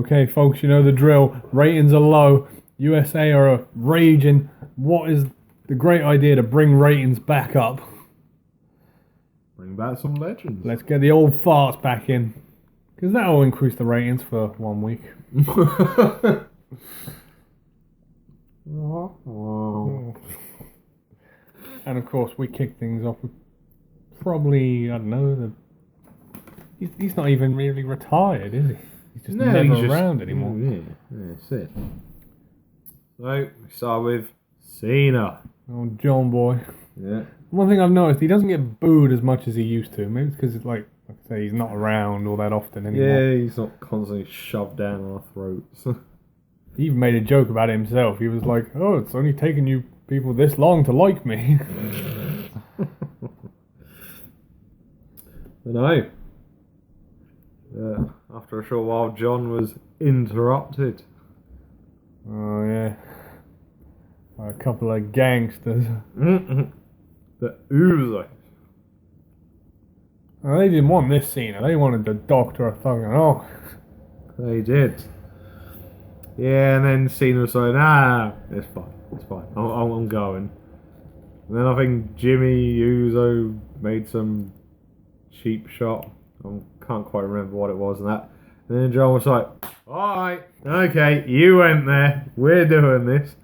Okay, folks, you know the drill. Ratings are low. USA are raging. What is the great idea to bring ratings back up? Bring back some legends. Let's get the old farts back in. Because that'll increase the ratings for 1 week. And of course, we kick things off with probably, I don't know, he's not even really retired, is he? He's just never around anymore. Yeah, that's it. So, we start with Cena. Oh, John boy. Yeah. One thing I've noticed, he doesn't get booed as much as he used to. Maybe it's because, like I say, he's not around all that often anymore. Yeah, he's not constantly shoved down our throats. He even made a joke about it himself. He was like, oh, it's only taken you people this long to like me. But no. After a short while, John was interrupted. Oh, yeah. By a couple of gangsters. The Usos. Well, they didn't want this scene. They wanted the Doctor of Thugging. Oh. They did. Yeah, and then Cena was like, nah, it's fine. I'm going. And then I think Jimmy Uso made some cheap shot. I can't quite remember what it was and that. And then John was like, alright, okay, you went there. We're doing this.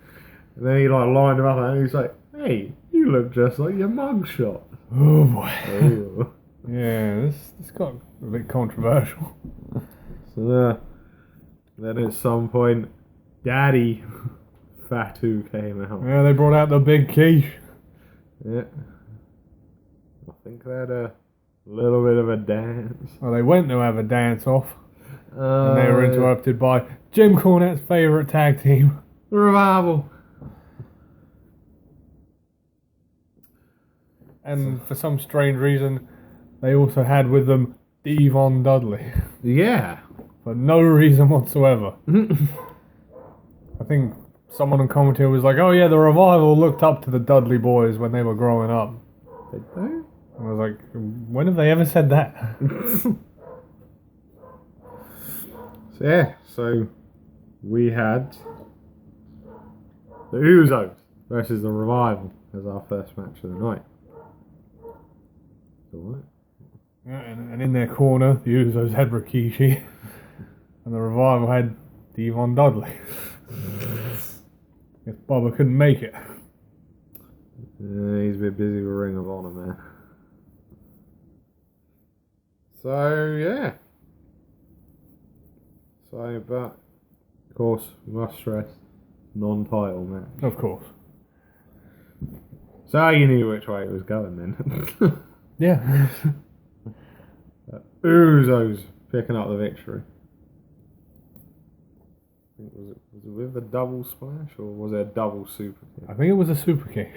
And then he like lined him up and he's like, hey, you look just like your mugshot. Oh boy. Oh. Yeah, this got a bit controversial. So then at some point, Daddy Fatu came out. Yeah, they brought out the big quiche. Yeah. I think they had a little bit of a dance. Well, they went to have a dance off. And they were interrupted by Jim Cornette's favourite tag team. Revival. And for some strange reason, they also had with them Devon Dudley. Yeah. For no reason whatsoever. I think someone on commentary was like, oh yeah, the Revival looked up to the Dudley boys when they were growing up. Did they? I was like, when have they ever said that? So we had the Usos versus the Revival as our first match of the night. Alright. Yeah, and in their corner, the Usos had Rikishi, and the Revival had Devon Dudley. Guess Bubba couldn't make it. He's a bit busy with Ring of Honor, man. So, yeah. So, but, of course, we must stress, non-title match. Of course. So you knew which way it was going then. Yeah. Usos picking up the victory. Was it with a double splash or was it a double super kick? I think it was a super kick.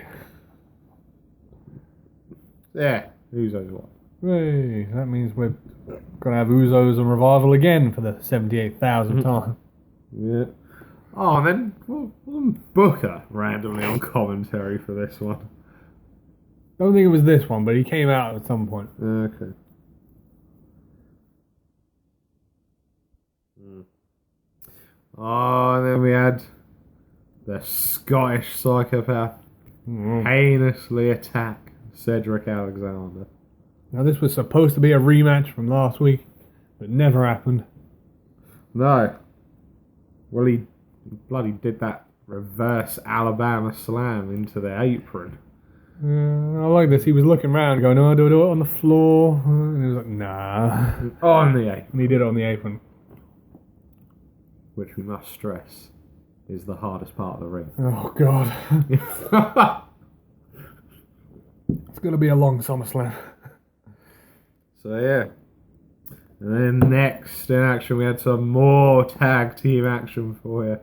Yeah, Usos won. Hey, that means we're going to have Usos and Revival again for the 78,000th time. Yeah. Oh, and then wasn't Booker randomly on commentary for this one? Don't think it was this one, but he came out at some point. Okay. Oh, and then we had the Scottish psychopath heinously attack Cedric Alexander. Now, this was supposed to be a rematch from last week, but never happened. No. Well, he bloody did that reverse Alabama slam into the apron. I like this. He was looking around going, oh, do I do it on the floor? And he was like, nah. On the apron. And he did it on the apron. Which we must stress is the hardest part of the ring. Oh, God. It's going to be a long SummerSlam. So, yeah. And then next in action, we had some more tag team action for you.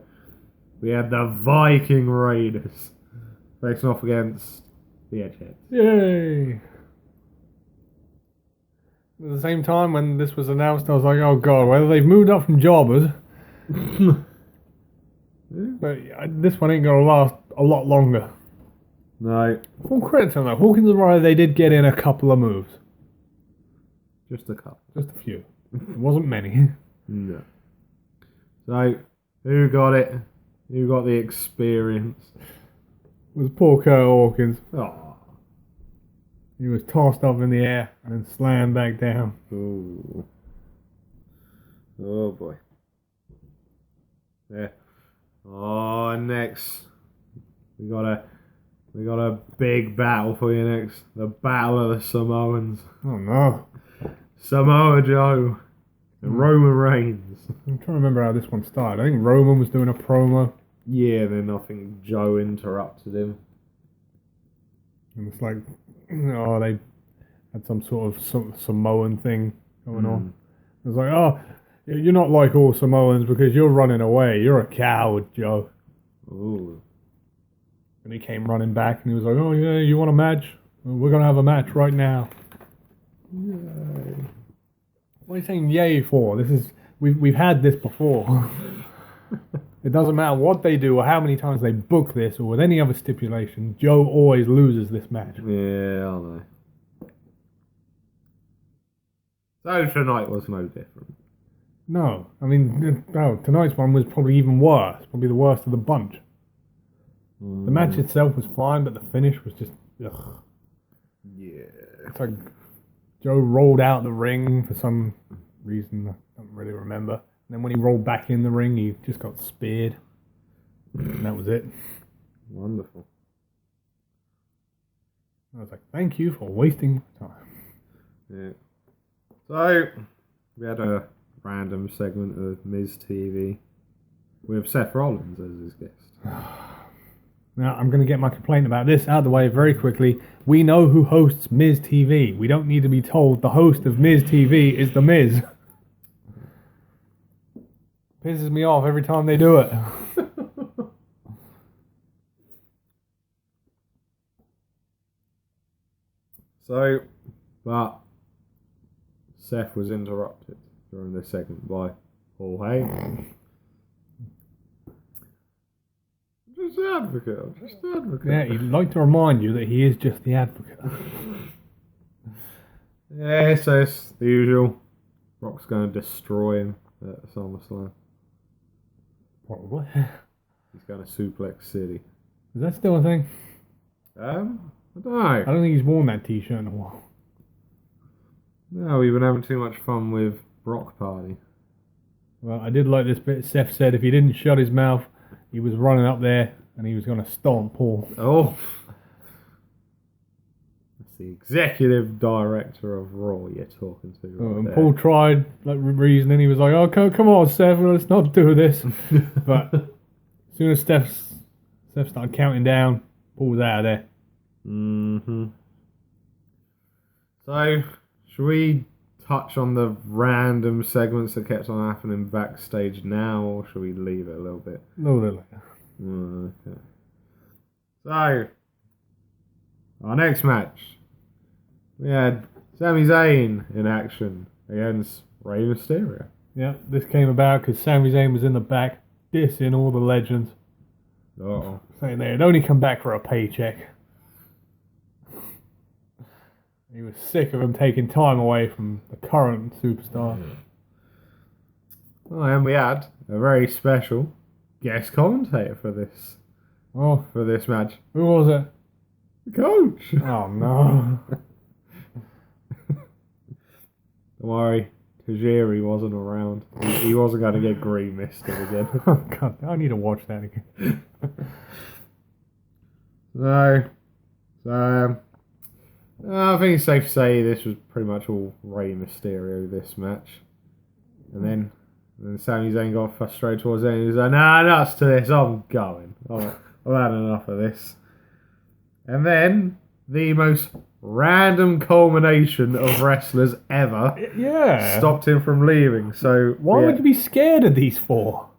We had the Viking Raiders facing off against the Edgeheads. Yay! At the same time, when this was announced, I was like, oh God, whether they've moved up from jobbers. But this one ain't going to last a lot longer. No. Full credit to them, though. Hawkins and Ryder, they did get in a couple of moves. Just a couple. Just a few. It wasn't many. No. So, who got it? Who got the experience? It was poor Kurt Hawkins. Oh. He was tossed up in the air and then slammed back down. Ooh. Oh boy. Yeah. Oh, next we got a big battle for you next. The Battle of the Samoans. Oh no. Samoa Joe and Roman Reigns. I'm trying to remember how this one started. I think Roman was doing a promo. Yeah, then I think Joe interrupted him. And it's like, oh, they had some sort of Samoan thing going on. It was like, oh, you're not like all Samoans because you're running away. You're a coward, Joe. Ooh. And he came running back and he was like, oh, yeah, you want a match? Well, we're going to have a match right now. Yay. What are you saying yay for? We've had this before. It doesn't matter what they do or how many times they book this or with any other stipulation, Joe always loses this match. Yeah, I know. So tonight was no different. No, I mean, tonight's one was probably even worse. Probably the worst of the bunch. The match itself was fine, but the finish was just, ugh. Yeah. It's like Joe rolled out the ring for some reason, I don't really remember. And then when he rolled back in the ring, he just got speared. And that was it. Wonderful. I was like, thank you for wasting my time. Yeah. So, we had a random segment of Miz TV with Seth Rollins as his guest. Now, I'm going to get my complaint about this out of the way very quickly. We know who hosts Miz TV. We don't need to be told the host of Miz TV is The Miz. Pisses me off every time they do it. So, but Seth was interrupted during this segment by Paul Heyman. Just the advocate. Just the advocate. Yeah, he'd like to remind you that he is just the advocate. Yeah, so it's the usual. Rock's going to destroy him at SummerSlam. Probably. He's going to Suplex City. Is that still a thing? I don't know. I don't think he's worn that t-shirt in a while. No, we've been having too much fun with Brock Party. Well, I did like this bit. Seth said if he didn't shut his mouth, he was running up there and he was going to stomp Paul. Oh. That's the executive director of Raw you're talking to. Right And there. Paul tried, like, reasoning. He was like, oh, come on, Seth, let's not do this. But as soon as Steph started counting down, Paul was out of there. Mm-hmm. So, should we touch on the random segments that kept on happening backstage now, or should we leave it a little bit? No, later. Okay. So, our next match, we had Sami Zayn in action against Rey Mysterio. Yeah, this came about because Sami Zayn was in the back dissing all the legends. Uh-oh. Saying they'd only come back for a paycheck. He was sick of him taking time away from the current superstar. Well, and we had a very special guest commentator for this match. Who was it? The coach. Oh, no. Don't worry, Tajiri wasn't around. He wasn't going to get green misted again. Oh, God, I need to watch that again. So, I think it's safe to say this was pretty much all Rey Mysterio, this match. And then Sami Zayn got frustrated towards the end. He was like, nah, nuts to this, I'm going. I've had enough of this. And then, the most random culmination of wrestlers ever stopped him from leaving. So why would you be scared of these four?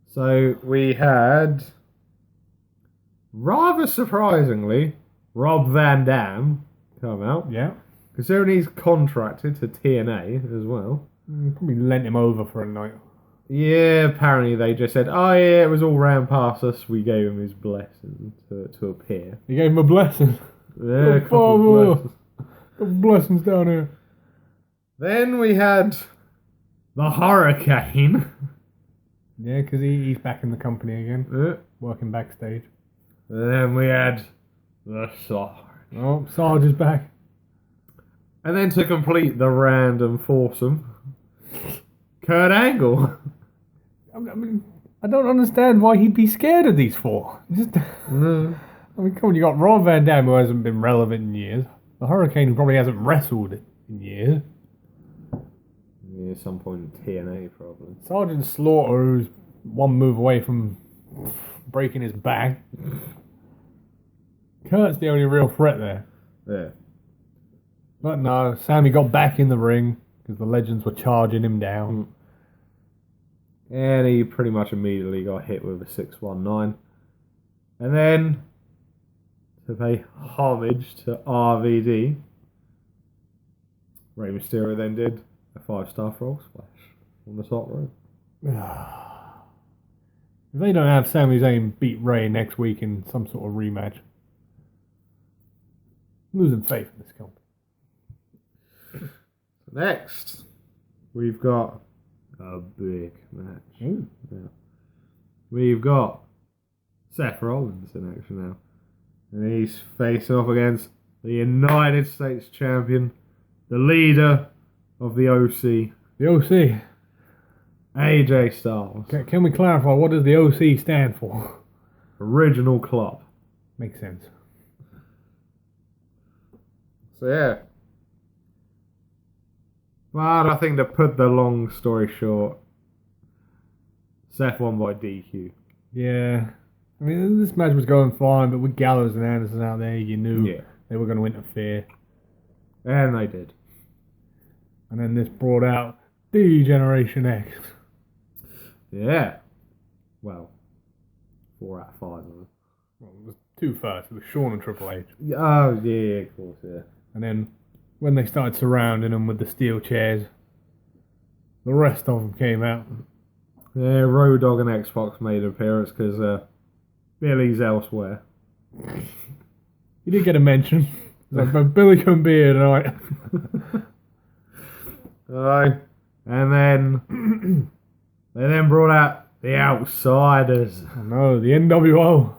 So we had, rather surprisingly, Rob Van Dam come out. Yeah. Considering he's contracted to TNA as well. Probably lent him over for a night. Yeah, apparently they just said, oh yeah, it was all round past us. We gave him his blessing to appear. You gave him a blessing? Yeah, a couple of blessings down here. Then we had the Hurricane Yeah, because he's back in the company again, Yeah. working backstage. And then we had the Sarge. Oh, Sarge is back. And then to complete the random foursome, Kurt Angle. I mean, I don't understand why he'd be scared of these four. Just, I mean, come on, you got Rob Van Dam, who hasn't been relevant in years. The Hurricane, who probably hasn't wrestled in years. Yeah, some point in TNA, probably. Sergeant Slaughter, who's one move away from breaking his back. Kurt's the only real threat there. Yeah. But no, Sammy got back in the ring because the Legends were charging him down. And he pretty much immediately got hit with a 619. And then, to pay homage to RVD, Rey Mysterio then did a 5-star frog splash on the top rope. If they don't have Sami Zayn beat Ray next week in some sort of rematch, I'm losing faith in this company. Next, we've got a big match. Ooh. Yeah. We've got Seth Rollins in action now. And he's facing off against the United States Champion, the leader of the OC, The OC. AJ Styles. Can we clarify, what does the OC stand for? Original Club. Makes sense. So yeah. But I think to put the long story short, Seth won by DQ. Yeah. I mean, this match was going fine, but with Gallows and Anderson out there, you knew they were going to interfere. And they did. And then this brought out the Generation X. Yeah. Well, 4 out of 5 of them. Well, it was 2 first. It was Shawn and Triple H. Oh, yeah, of course, yeah. And then when they started surrounding them with the steel chairs, the rest of them came out. Yeah, Road Dogg and Xbox made an appearance because Billy's elsewhere. You did get a mention. Like, but Billy couldn't be here tonight. Alright. And then they then brought out the Outsiders. Oh no, the NWO.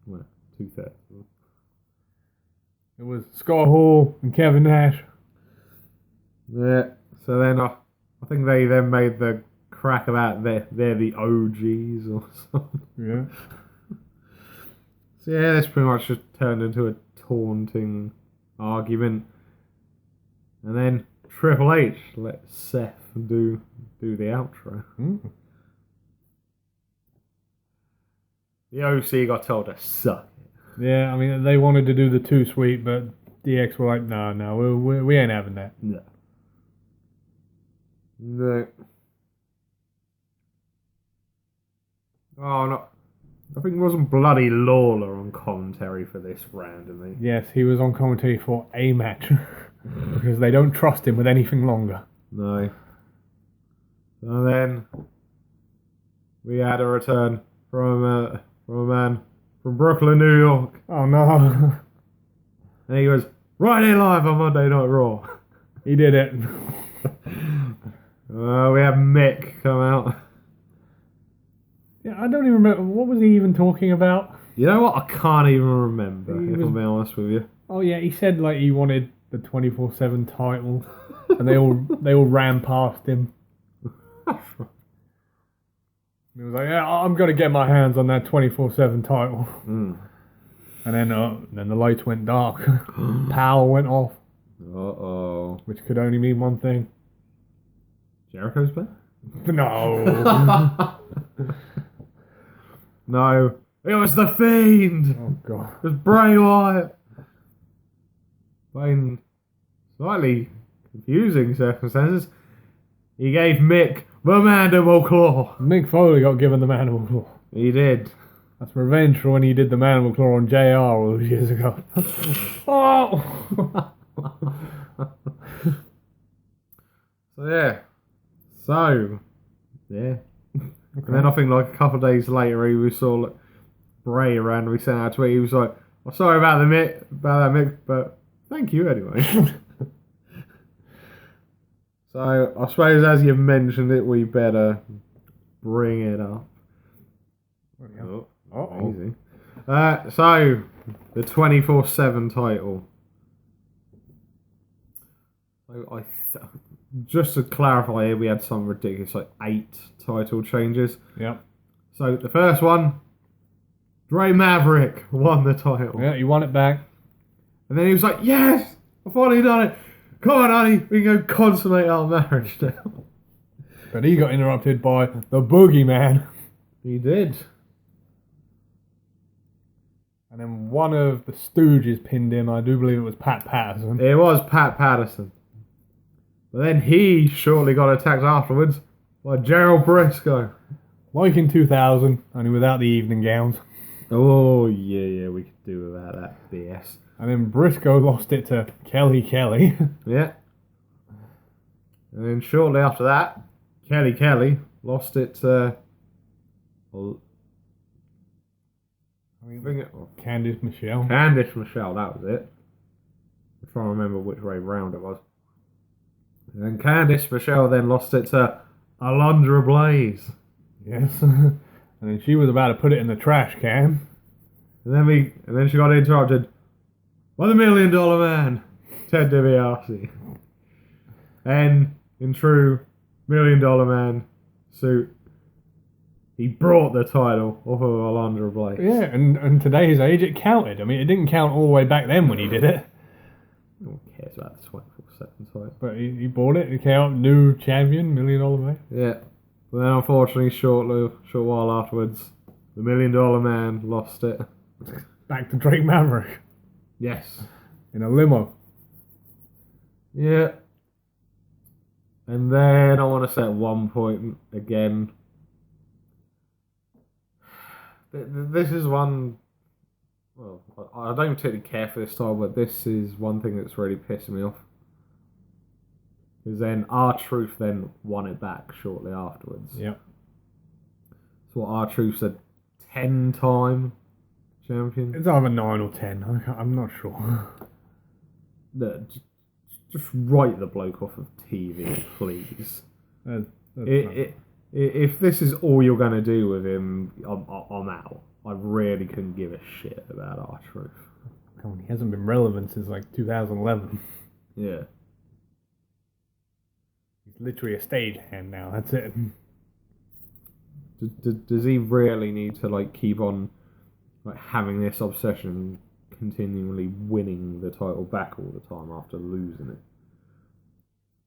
Well, 2/3. It was Scott Hall and Kevin Nash. Yeah. So then I think they then made the crack about they're the OGs or something. Yeah. So yeah, this pretty much just turned into a taunting argument. And then Triple H let Seth do the outro. The OC got told to suck it. Yeah, I mean, they wanted to do the 2 Sweet, but DX were like, no, we ain't having that. No. No. Oh, no. I think it wasn't Bloody Lawler on commentary for this randomly. Yes, he was on commentary for a match. Because they don't trust him with anything longer. No. And then we had a return from a man from Brooklyn, New York. Oh no. And he was right in live on Monday Night Raw. He did it. We had Mick come out. Yeah, I don't even remember. What was he even talking about? You know what? I can't even remember, He if was- I'm being honest with you. Oh yeah, he said like he wanted the 24/7 title. And they all ran past him. He was like, yeah, I'm going to get my hands on that 24/7 title. Mm. And then the lights went dark. Power went off. Uh-oh. Which could only mean one thing. Jericho's back? No. No. It was The Fiend! Oh, God. It was Bray Wyatt! But in slightly confusing circumstances, he gave Mick the Mandible Claw. Mick Foley got given the Mandible Claw. He did. That's revenge for when he did the Mandible Claw on JR all those years ago. Oh! So yeah. And then I think like a couple of days later he was saw like, Bray around and we sent out a tweet. He was like, "I'm sorry about that Mick, but thank you anyway." So I suppose as you've mentioned it, we better bring it up. Oh, Easy. So, the 24/7 title. So just to clarify here, we had some ridiculous, 8 title changes. Yep. So, the first one, Dre Maverick won the title. Yeah, he won it back. And then he was like, yes, I've finally done it. Come on, honey, we can go consummate our marriage now. But he got interrupted by the Boogeyman. He did. And then one of the Stooges pinned him. I do believe it was Pat Patterson. It was Pat Patterson. But then he shortly got attacked afterwards by Gerald Briscoe. Like in 2000, only without the evening gowns. Oh, yeah, we could do without that BS. And then Briscoe lost it to Kelly. Yeah. And then shortly after that, Kelly lost it to... Candice Michelle. Candice Michelle, that was it. I'm trying to remember which way round it was. And then Candice Michelle then lost it to Alundra Blaze. Yes. And then she was about to put it in the trash can. And then she got interrupted by the $1 Million Man, Ted DiBiase. And in true $1 Million Man suit, he brought the title off of Alundra Blaze. Yeah, and today's age it counted. I mean, it didn't count all the way back then when he did it. No one cares about the 24/7 title. But he bought it. It came out new champion, $1 Million Man. Yeah. But then unfortunately, short while afterwards, the $1 Million Man lost it. Back to Drake Maverick. Yes. In a limo. Yeah. And then I want to say at one point again, this is one, well, I don't particularly care for this style, but this is one thing that's really pissing me off. Because then R-Truth then won it back shortly afterwards. Yep. So what R-Truth said, 10-time champion? It's either 9 or 10. I'm not sure. No, just write the bloke off of TV, please. If this is all you're going to do with him, I'm out. I really couldn't give a shit about R-Truth. Come on, he hasn't been relevant since like 2011. Yeah. He's literally a stagehand now. That's it. Does he really need to keep on having this obsession, continually winning the title back all the time after losing it?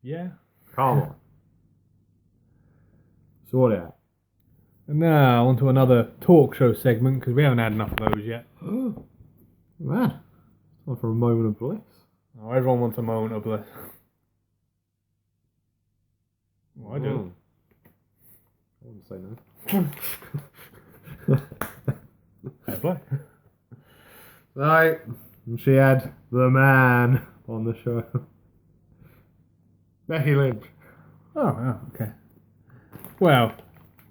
Yeah. Come on. Sort it out. And now on to another talk show segment because we haven't had enough of those yet. Oh, man. Time for a moment of bliss. Oh, everyone wants a moment of bliss. Well, I do. I wouldn't say no. Fair play. Right. And she had the man on the show. Becky Lynch. Oh, okay. Well,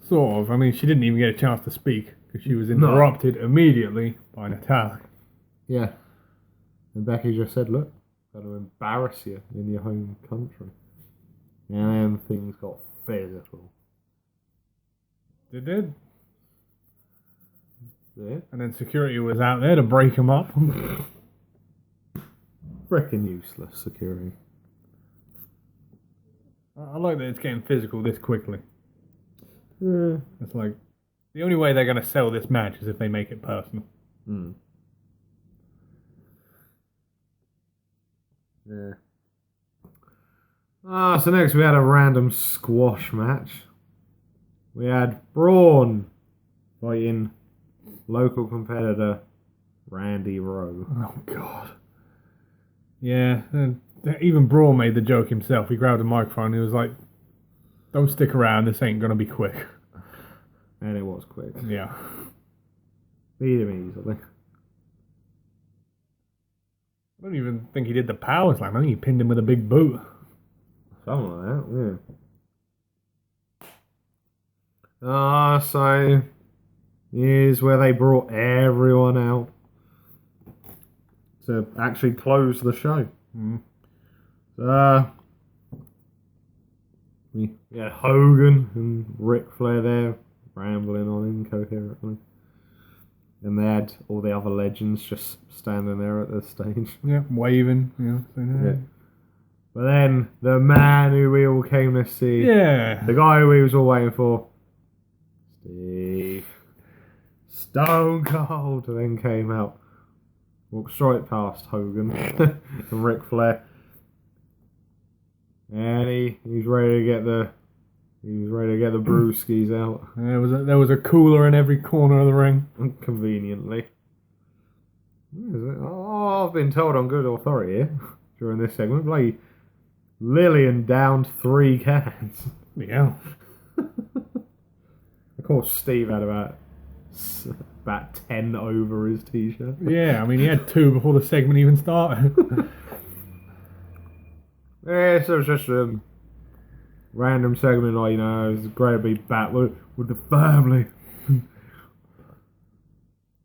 sort of. I mean, she didn't even get a chance to speak because she was interrupted immediately by Natalia. Yeah. And Becky just said, look, I'm going to embarrass you in your home country. And things got physical. They did. Yeah. And then security was out there to break them up. Freaking useless security. I like that it's getting physical this quickly. Yeah. It's like, the only way they're going to sell this match is if they make it personal. Mm. Yeah. So next we had a random squash match. We had Braun fighting local competitor Randy Rowe. Oh, God. Yeah, and even Braun made the joke himself. He grabbed a microphone and he was like, don't stick around, this ain't going to be quick. And it was quick. Yeah. Beat him easily. I don't even think he did the power slam. I think he pinned him with a big boot. Something like that, yeah. So here's where they brought everyone out to actually close the show. Mm. Yeah, Hogan and Ric Flair there, rambling on incoherently. And they had all the other legends just standing there at the stage. Yeah, waving, saying, hey. Yeah. But then, the man who we all came to see, the guy who we was all waiting for, Steve, Stone Cold, then came out, walked straight past Hogan and Ric Flair, and he's ready to get the brewskis out. There was a cooler in every corner of the ring. Conveniently. Oh, I've been told on good authority here during this segment, bloody Lillian downed 3 cans. Yeah. Of course, Steve had about 10 over his t-shirt. Yeah, I mean, he had 2 before the segment even started. Yeah, so it was just a random segment, like, it was great to be back with the family.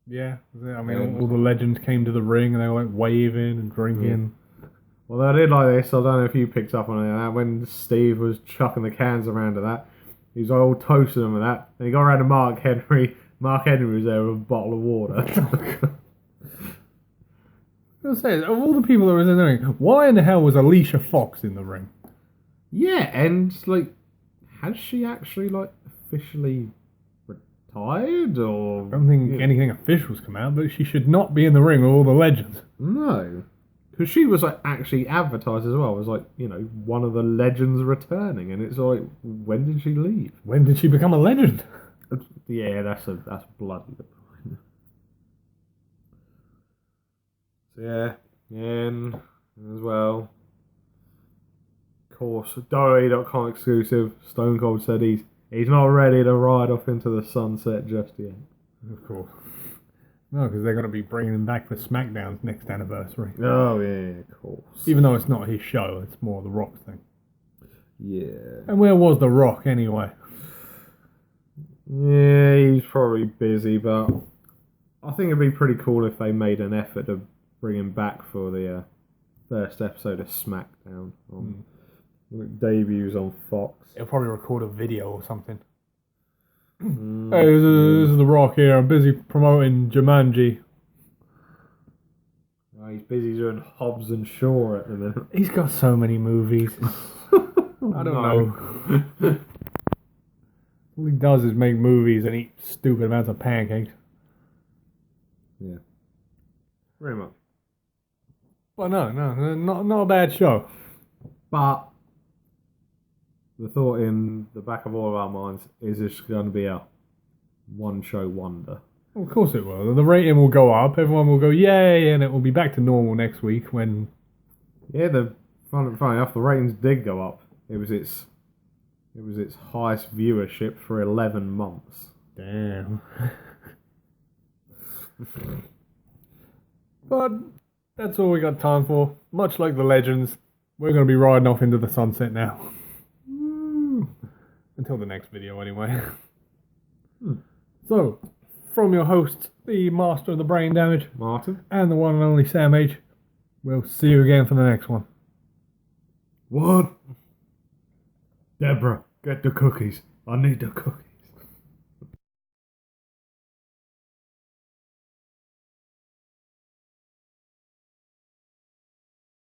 Yeah, I mean, all the legends came to the ring and they were like waving and drinking. Yeah. Well, I did like this. I don't know if you picked up on it. When Steve was chucking the cans around to that, he was all toasting them with that. And he got around to Mark Henry. Mark Henry was there with a bottle of water. I was saying, of all the people that was in the ring, why in the hell was Alicia Fox in the ring? Yeah, and like, has she actually like officially retired or? I don't think anything official's come out, but she should not be in the ring with all the legends. No. Because she was like actually advertised as well as like, one of the legends returning, and it's like, when did she leave? When did she become a legend? Yeah, that's bloody the point. So yeah, and as well, of course, WWE.com exclusive. Stone Cold said he's not ready to ride off into the sunset just yet. Of course. No, because they're going to be bringing him back for SmackDown's next anniversary. Oh, yeah, of course. Even though it's not his show, it's more The Rock's thing. Yeah. And where was The Rock, anyway? Yeah, he's probably busy, but I think it'd be pretty cool if they made an effort to bring him back for the first episode of SmackDown. It debuts on Fox. He'll probably record a video or something. Hey, this is The Rock here. I'm busy promoting Jumanji. He's busy doing Hobbs and Shaw at the minute. He's got so many movies. I don't know. All he does is make movies and eat stupid amounts of pancakes. Yeah. Very much. But no, not a bad show. But the thought in the back of all of our minds is this going to be a one-show wonder. Well, of course it will. The rating will go up. Everyone will go, yay, and it will be back to normal next week when... Yeah, funny enough, the ratings did go up. It was its highest viewership for 11 months. Damn. But that's all we got time for. Much like the legends, we're going to be riding off into the sunset now. Until the next video, anyway. So, from your hosts, the master of the brain damage, Martin, and the one and only Sam H, we'll see you again for the next one. What? Deborah, get the cookies. I need the cookies.